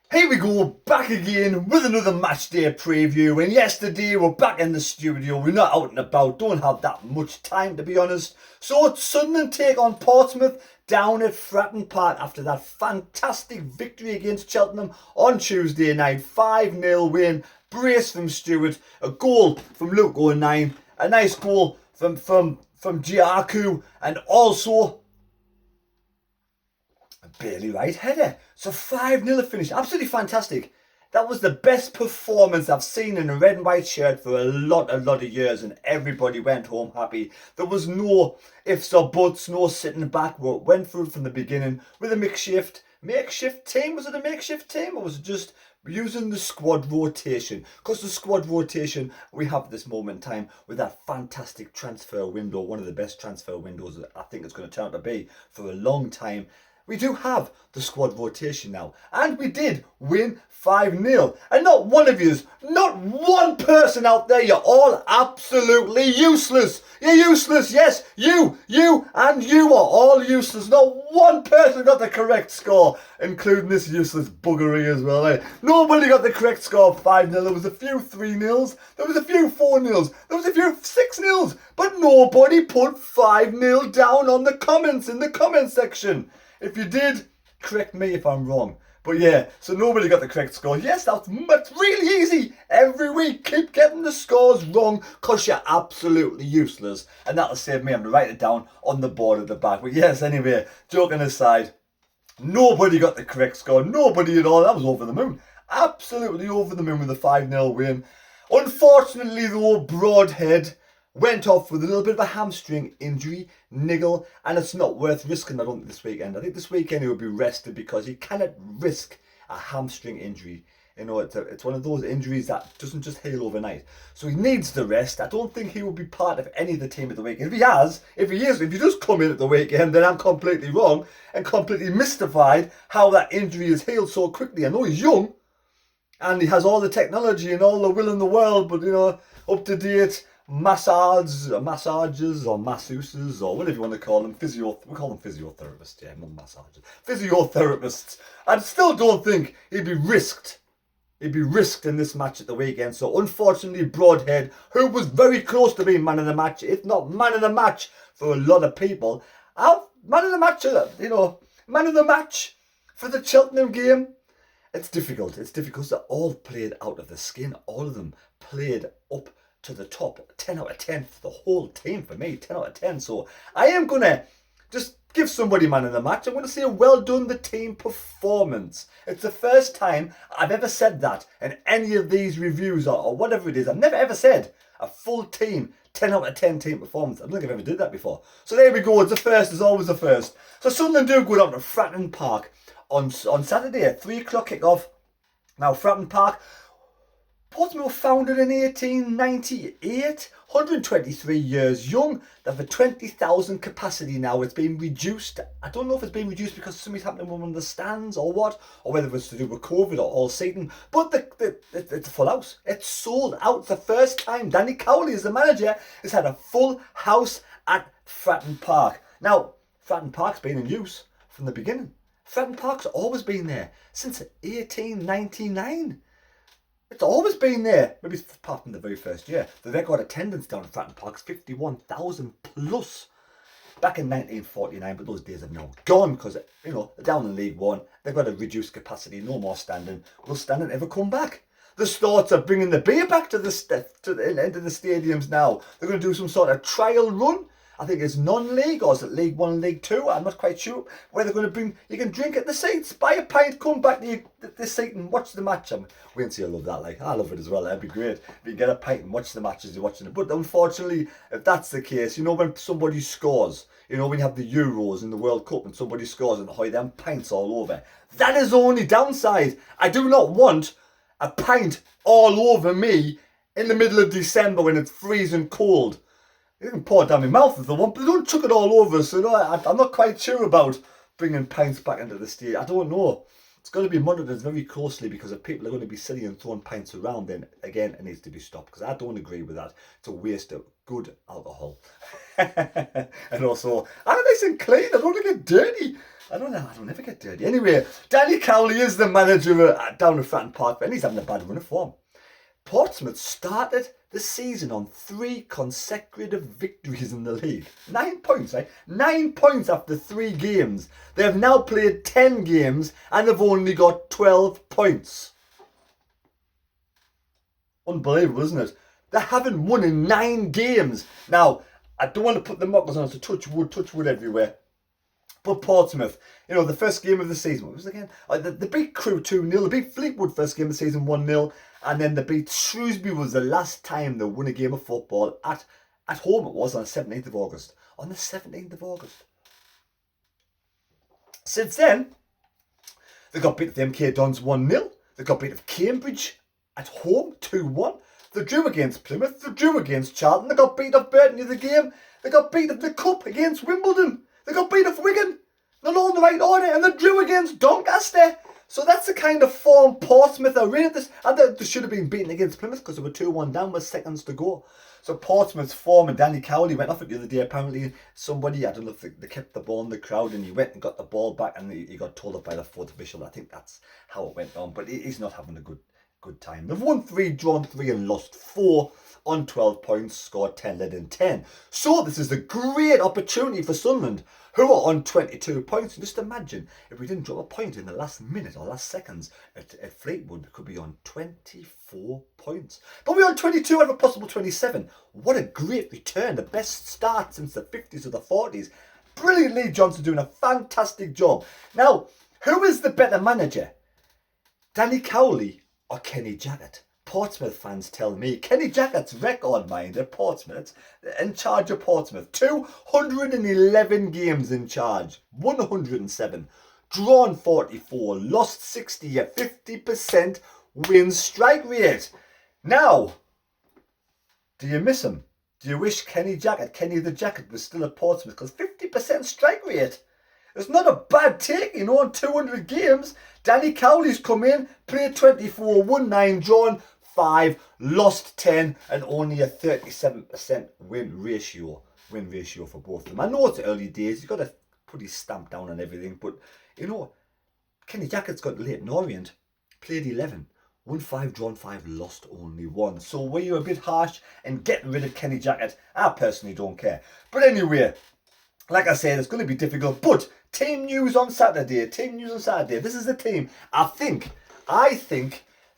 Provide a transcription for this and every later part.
Here we go, back again with another match day preview. And yesterday we're back in the studio. We're not out and about, don't have that much time to be honest. So it's Sunderland take on Portsmouth down at Fratton Park after that fantastic victory against Cheltenham on Tuesday night. 5-0 win, brace from Stewart, a goal from Luke 09, a nice goal from Giacu, and also Bailey right header. So 5-0 finish. Absolutely fantastic. That was the best performance I've seen in a red and white shirt for a lot of years, and everybody went home happy. There was no ifs or buts, no sitting back. We went through from the beginning with a makeshift team. Was it a makeshift team or was it just using the squad rotation? Because the squad rotation we have at this moment in time with that fantastic transfer window, one of the best transfer windows I think it's going to turn out to be for a long time. We do have the squad rotation now. And we did win 5-0. And not one of you, not one person out there, you're all absolutely useless. You're useless, yes, you are all useless. Not one person got the correct score, including this useless buggery as well. Eh? Nobody got the correct score of 5-0. There was a few 3-0s, there was a few 4-0s, there was a few 6-0s, but nobody put 5-0 down on the comments, in the comment section. If you did, correct me if I'm wrong. But yeah, so nobody got the correct score. Yes, that's really easy. Every week, keep getting the scores wrong because you're absolutely useless. And that'll save me having to write it down on the board at the back. But yes, anyway, joking aside, nobody got the correct score. Nobody at all. That was over the moon. Absolutely over the moon with a 5-0 win. Unfortunately, though, Broadhead went off with a little bit of a hamstring injury, niggle, and it's not worth risking, I don't think, this weekend. I think this weekend he will be rested because you cannot risk a hamstring injury. You know, it's one of those injuries that doesn't just heal overnight. So he needs the rest. I don't think he will be part of any of the team at the weekend. If he does come in at the weekend, then I'm completely wrong and completely mystified how that injury is healed so quickly. I know he's young and he has all the technology and all the will in the world, but, you know, up to date massages or masseuses or whatever you want to call them, we call them physiotherapists, yeah, not massages, physiotherapists. I still don't think he'd be risked in this match at the weekend. So unfortunately, Broadhead, who was very close to being man of the match, if not man of the match for a lot of people, man of the match for the Cheltenham game. It's difficult. They're all played out of the skin. All of them played up to the top. 10 out of 10 for the whole team for me. 10 out of 10. So I am going to just give somebody man of the match. I'm going to say well done, the team performance. It's the first time I've ever said that in any of these reviews or whatever it is. I've never ever said a full team 10 out of 10 team performance. I don't think I've ever did that before. So there we go. It's the first. It's always the first. So Sunderland do go down to Fratton Park on Saturday at 3 o'clock kickoff. Now Fratton Park, Portsmouth founded in 1898, 123 years young. They have a 20,000 capacity now. It's been reduced. I don't know if it's been reduced because something's happening with one of the stands or what, or whether it's to do with COVID or all seating. But it's a full house. It's sold out. It's the first time Danny Cowley, as the manager, has had a full house at Fratton Park. Now, Fratton Park's been in use from the beginning. Fratton Park's always been there since 1899. It's always been there, maybe apart from the very first year. The record attendance down at Fratton Park is 51,000 plus back in 1949, but those days are now gone because, you know, they're down in League One. They've got a reduced capacity, no more standing. Will standing ever come back? The thoughts of bringing the beer back into the stadiums now. They're going to do some sort of trial run. I think it's non-league, or is it League 1 and League 2? I'm not quite sure where they're going to bring. You can drink at the seats, buy a pint, come back to the seat and watch the match. We can see I love that. Like, I love it as well. That'd be great. If you get a pint and watch the match as you're watching it. But unfortunately, if that's the case, you know, when somebody scores, you know, when you have the Euros in the World Cup and somebody scores and hoy them pints all over, that is the only downside. I do not want a pint all over me in the middle of December when it's freezing cold. You can pour it down my mouth if they want, but they don't chuck it all over. So no, I'm not quite sure about bringing pints back into the stadium. I don't know. It's going to be monitored very closely because if people are going to be silly and throwing pints around, then again, it needs to be stopped because I don't agree with that. It's a waste of good alcohol. And also, I don't know, nice and clean. I don't want to get dirty. I don't ever get dirty. Anyway, Danny Cowley is the manager down at Fratton Park, and he's having a bad run of form. Portsmouth started the season on 3 consecutive victories in the league. 9 points, right? 9 points after 3 games. They have now played 10 games and have only got 12 points. Unbelievable, isn't it? They haven't won in 9 games. Now, I don't want to put the mockers on to touch wood everywhere. But Portsmouth, the first game of the season, what was it again? They beat Crewe 2-0. They beat Fleetwood first game of the season 1-0. And then they beat Shrewsbury was the last time they won a game of football at home. It was on the 17th of August. On the 17th of August. Since then, they got beat at the MK Dons 1-0. They got beat at Cambridge at home 2-1. They drew against Plymouth. They drew against Charlton. They got beat off Burton in the game. They got beat at the Cup against Wimbledon. They got beat off Wigan. They're all in the right order. And they drew against Doncaster. So that's the kind of form Portsmouth are in. And they should have been beaten against Plymouth because they were 2-1 down with seconds to go. So Portsmouth's form, and Danny Cowley went off it the other day. Apparently somebody, I don't know if they kept the ball in the crowd, and he went and got the ball back, and he got told up by the 4th official. I think that's how it went on. But he's not having a good time. They've won 3, drawn 3 and lost 4 on 12 points, scored 10, led in 10. So this is a great opportunity for Sunderland, who are on 22 points. And just imagine if we didn't drop a point in the last minute or last seconds at Fleetwood, we could be on 24 points. But we're on 22 out of a possible 27. What a great return. The best start since the 50s or the 40s. Brilliant Lee Johnson doing a fantastic job. Now, who is the better manager? Danny Cowley or Kenny Jackett? Portsmouth fans tell me Kenny Jackett's record, mind, at Portsmouth, in charge of Portsmouth, 211 games in charge, won 107, drawn 44, lost 60, a 50% win strike rate. Now, do you miss him? Do you wish Kenny the Jackett was still at Portsmouth? Because 50% strike rate. It's not a bad take, on 200 games. Danny Cowley's come in, played 24, won 9, drawn 5, lost 10, and only a 37% win ratio for both of them. I know it's early days, you've got to put his stamp down on everything, but Kenny Jackett's got Leyton Orient, played 11, won 5, drawn 5, lost only 1. So were you a bit harsh in getting rid of Kenny Jackett? I personally don't care. But anyway, like I said, it's going to be difficult, but team news on Saturday. This is the team I think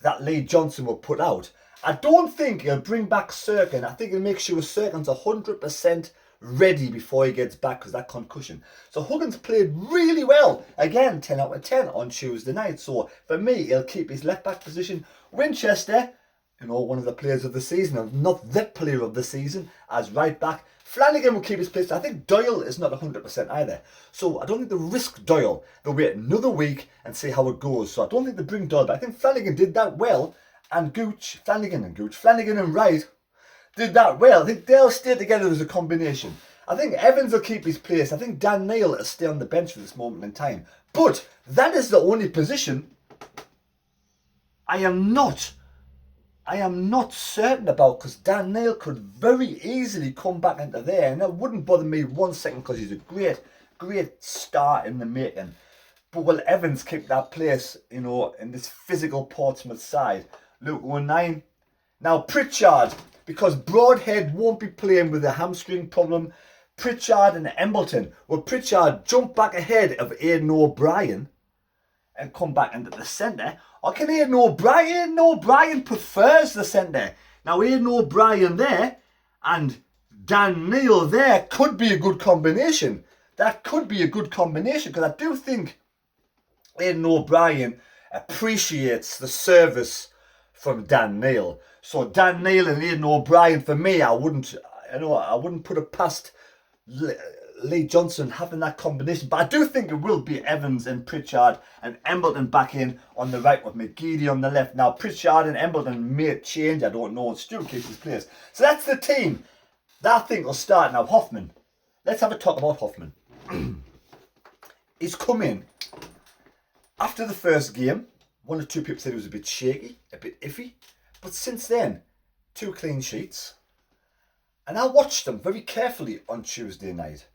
that Lee Johnson will put out. I don't think he'll bring back Serkin. I think he'll make sure Serkin's 100% ready before he gets back because that concussion. So Huggins played really well. Again, 10 out of 10 on Tuesday night. So for me, he'll keep his left back position. Winchester, one of the players of the season, not the player of the season, as right back. Flanagan will keep his place. I think Doyle is not 100% either. So I don't think they'll risk Doyle. They'll wait another week and see how it goes. So I don't think they bring Doyle back. I think Flanagan did that well. And Flanagan and Wright did that well. I think they'll stay together as a combination. I think Evans will keep his place. I think Dan Neil will stay on the bench for this moment in time. But that is the only position I am not certain about, because Dan Neil could very easily come back into there, and that wouldn't bother me 1 second because he's a great star in the making. But will Evans keep that place, in this physical Portsmouth side? Luke 1-9. Now Pritchard, because Broadhead won't be playing with a hamstring problem, Pritchard and Embleton. Will Pritchard jump back ahead of Aidan O'Brien and come back into the centre? Or can Aidan O'Brien prefers the centre. Now Aidan O'Brien there and Dan Neil there could be a good combination. That could be a good combination, because I do think Aidan O'Brien appreciates the service from Dan Neil. So Dan Neil and Aidan O'Brien, for me, I wouldn't put it past Lee Johnson having that combination. But I do think it will be Evans and Pritchard and Embleton back in on the right with McGeady on the left. Now Pritchard and Embleton may change, I don't know, and Stuart keeps his place. So that's the team that I think will start. Now Hoffman, let's have a talk about Hoffman. He's come in after the first game. 1 or 2 people said he was a bit shaky, a bit iffy, but since then 2 clean sheets. And I watched him very carefully on Tuesday night.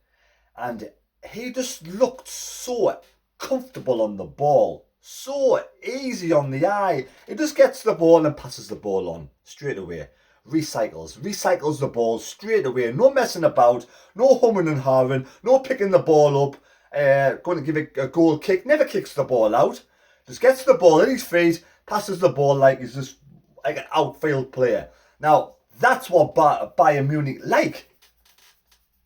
And he just looked so comfortable on the ball. So easy on the eye. He just gets the ball and passes the ball on straight away. Recycles the ball straight away. No messing about, no humming and hawing, no picking the ball up, going to give it a goal kick. Never kicks the ball out. Just gets the ball in his feet, passes the ball like he's just like an outfield player. Now, that's what Bayern Munich like.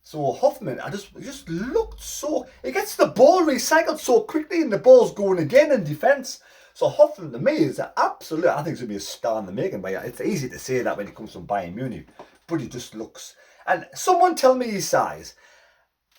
So Hoffman, he just looked so... He gets the ball recycled so quickly and the ball's going again in defence. So Hoffman, to me, is an absolute... I think it's going to be a star in the making. But it's easy to say that when it comes from Bayern Munich. But he just looks... And someone tell me his size.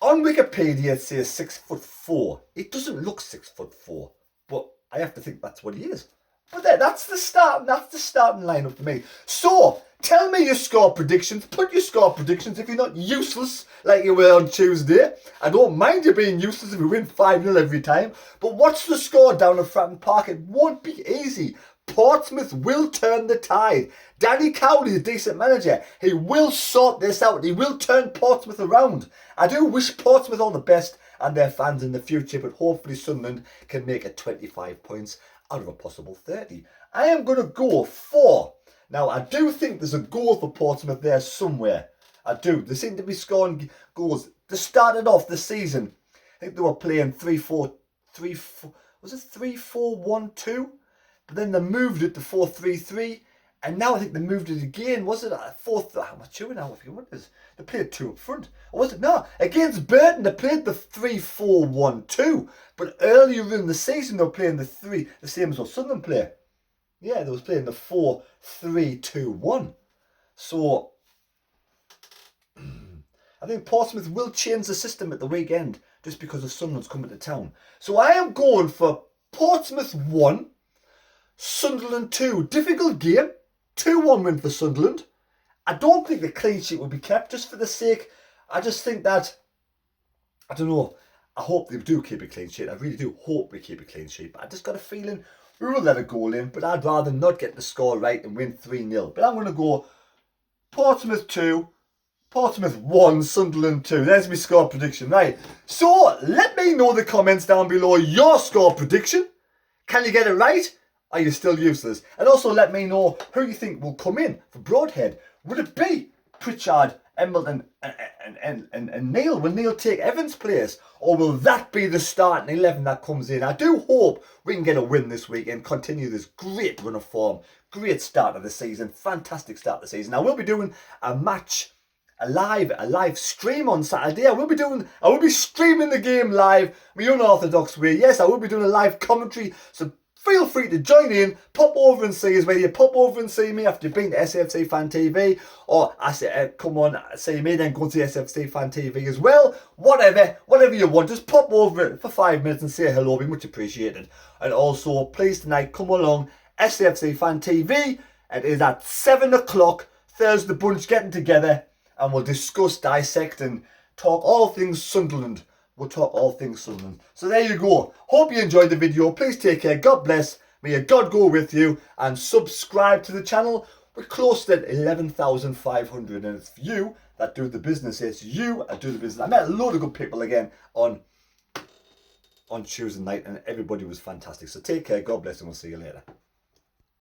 On Wikipedia, it says 6'4". It doesn't look 6'4". But I have to think that's what he is. But that's the starting lineup for me. So, tell me your score predictions. Put your score predictions if you're not useless like you were on Tuesday. I don't mind you being useless if you win 5-0 every time. But what's the score down at Fratton Park? It won't be easy. Portsmouth will turn the tide. Danny Cowley's a decent manager. He will sort this out. He will turn Portsmouth around. I do wish Portsmouth all the best and their fans in the future, but hopefully Sunderland can make it 25 points out of a possible 30. I am going to go for... Now, I do think there's a goal for Portsmouth there somewhere. I do. They seem to be scoring goals. They started off the season. I think they were playing 3-4... Was it 3-4-1-2? But then they moved it to 4-3-3. And now I think they moved it again. Was it a 4-3? How much you now? What is? They played 2 up front. Or was it? No. Against Burton, they played the 3-4-1-2. But earlier in the season, they were playing the same as what Sunderland play. Yeah, they was playing the 4-3-2-1. So, I think Portsmouth will change the system at the weekend just because of Sunderland's coming to town. So I am going for Portsmouth 1, Sunderland 2. Difficult game. 2-1 win for Sunderland. I don't think the clean sheet will be kept just for the sake. I just think that, I don't know, I hope they do keep a clean sheet. I really do hope we keep a clean sheet. But I just got a feeling we will let a goal in. But I'd rather not get the score right and win 3-0. But I'm going to go Portsmouth 2, Portsmouth 1, Sunderland 2. There's my score prediction. Right. So let me know in the comments down below your score prediction. Can you get it right? Are you still useless? And also let me know who you think will come in for Broadhead. Would it be Pritchard, Embleton and Neil? Will Neil take Evans' place? Or will that be the starting 11 that comes in? I do hope we can get a win this week and continue this great run of form. Great start of the season. Fantastic start of the season. I will be doing a match, a live stream on Saturday. I will be streaming the game live, my unorthodox way. Yes, I will be doing a live commentary. So feel free to join in, pop over and see us, whether you pop over and see me after you've been to SFC Fan TV, or I say, come on, see me, then go to SFC Fan TV as well. Whatever you want, just pop over for 5 minutes and say hello, be much appreciated. And also, please tonight, come along, SFC Fan TV. It is at 7 o'clock, Thursday bunch getting together, and we'll discuss, dissect, and talk all things Sunderland. We'll talk all things Sunderland. So there you go. Hope you enjoyed the video. Please take care. God bless. May your God go with you. And subscribe to the channel. We're close to 11,500. And it's you that do the business. It's you that do the business. I met a load of good people again on Tuesday night. And everybody was fantastic. So take care. God bless. And we'll see you later.